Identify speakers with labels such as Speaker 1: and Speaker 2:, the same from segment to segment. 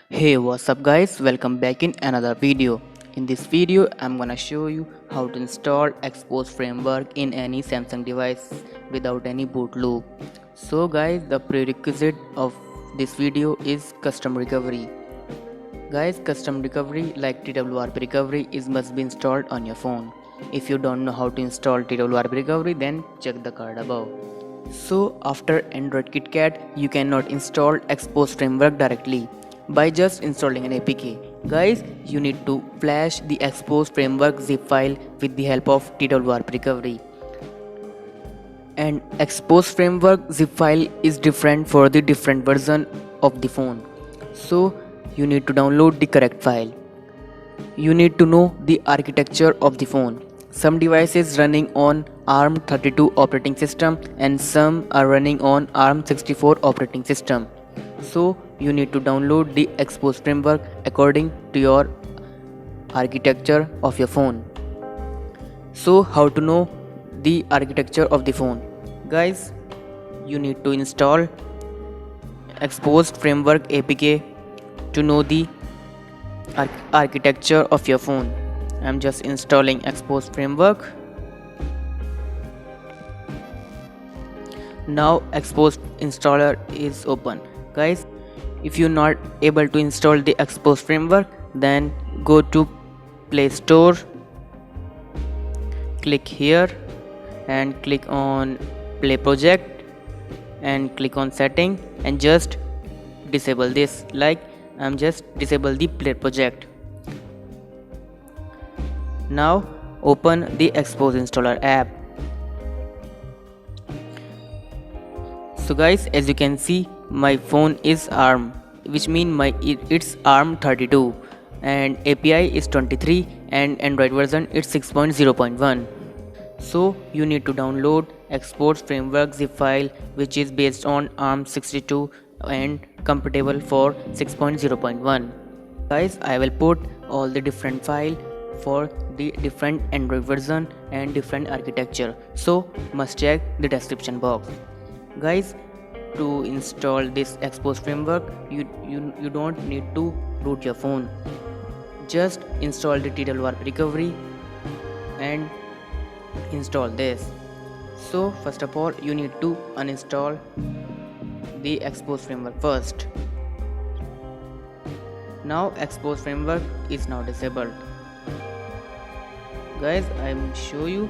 Speaker 1: Hey, what's up guys? Welcome back in another video. In this video, I'm gonna show you how to install Xpose framework in any Samsung device without any boot loop. So guys, the prerequisite of this video is custom recovery. Guys, custom recovery like TWRP recovery is must be installed on your phone. If you don't know how to install TWRP recovery, then check the card above. So after Android KitKat, you cannot install Xpose framework directly by just installing an APK. Guys, you need to flash the Xpose framework zip file with the help of TWRP recovery. And Xpose framework zip file is different for the different version of the phone. So you need to download the correct file. You need to know the architecture of the phone. Some devices running on ARM32 operating system and some are running on ARM64 operating system. So you need to download the Xpose framework according to your architecture of your phone. So how to know the architecture of the phone? Guys, you need to install Xpose framework APK to know the architecture of your phone. I'm just installing Xpose framework. Now Xpose installer is open. Guys, if you're not able to install the Xpose framework, then go to Play Store, click here and click on Play Project and click on Setting and just disable this. Like I'm just disable the Play Project. Now open the Xpose installer app. So guys, as you can see, my phone is ARM, which means it's ARM32 and API is 23 and Android version is 6.0.1. So you need to download Xpose framework zip file which is based on ARM62 and compatible for 6.0.1. Guys, I will put all the different file for the different Android version and different architecture, so must check the description box. Guys, to install this Xpose framework, you don't need to root your phone. Just install the TWRP recovery and install this. So first of all, you need to uninstall the Xpose framework first. Now Xpose framework is now disabled. Guys, I will show you.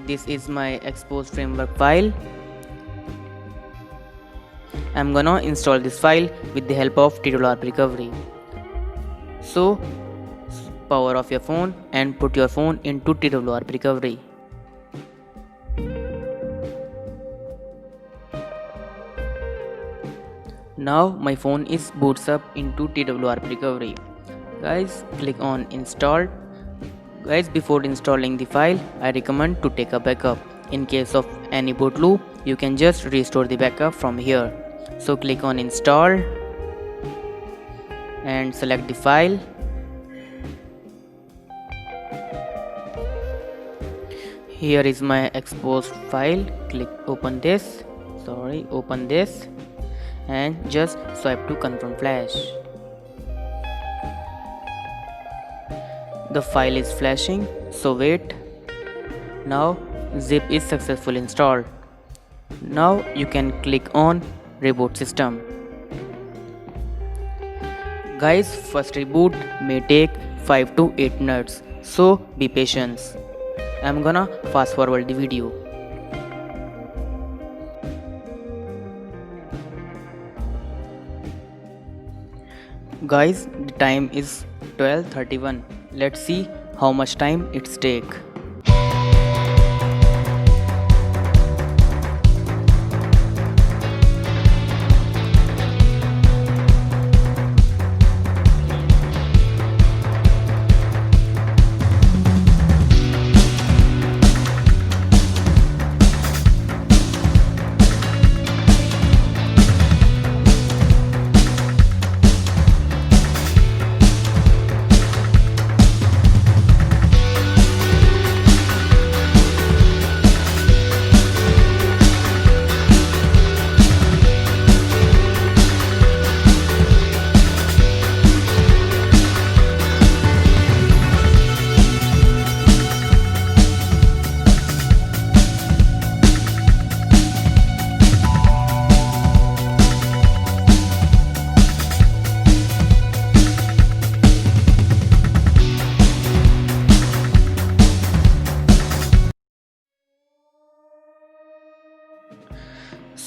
Speaker 1: This is my Xpose framework file. I'm gonna install this file with the help of TWRP recovery. So power off your phone and put your phone into TWRP recovery. Now my phone is boots up into TWRP recovery. Guys, click on install. Guys, before installing the file, I recommend to take a backup. In case of any boot loop, you can just restore the backup from here. So click on install and select the file. Here is my Xpose file. Click open this. Open this and just swipe to confirm flash. The file is flashing, so wait. Now zip is successfully installed. Now you can click on reboot system. Guys, first reboot may take 5 to 8 minutes, so be patient. I'm gonna fast forward the video. Guys, the time is 12:31. Let's see how much time it's take.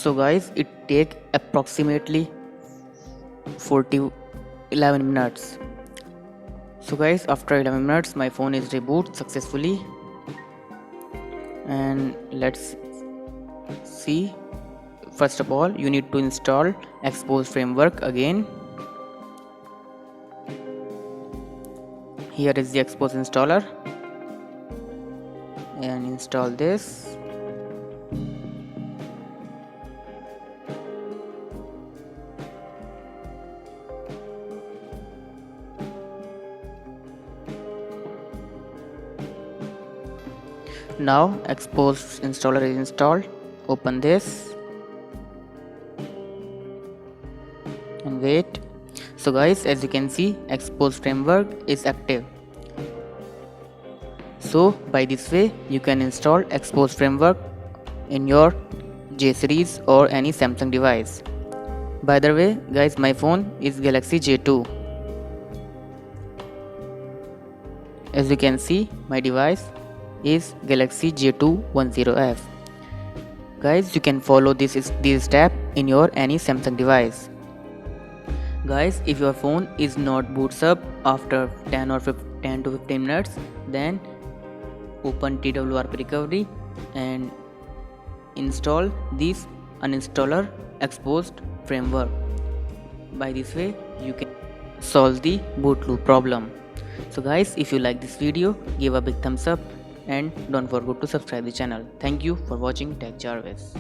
Speaker 1: So guys, it take approximately 11 minutes. So guys, after 11 minutes my phone is reboot successfully, and let's see. First of all, you need to install Xposed framework again. Here is the Xposed installer, and install this. Now Xposed installer is installed. Open this and wait. So guys, as you can see, Xposed framework is active. So by this way you can install Xposed framework in your J series or any Samsung device. By the way guys, my phone is Galaxy J2. As you can see, my device is Galaxy J2 10F. Guys, you can follow this step in your any Samsung device. Guys, if your phone is not boots up after 10 to 15 minutes, then open TWRP recovery and install this uninstaller Xposed framework. By this way you can solve the boot loop problem. So guys, if you like this video, give a big thumbs up and don't forget to subscribe the channel. Thank you for watching Tech Jarvis.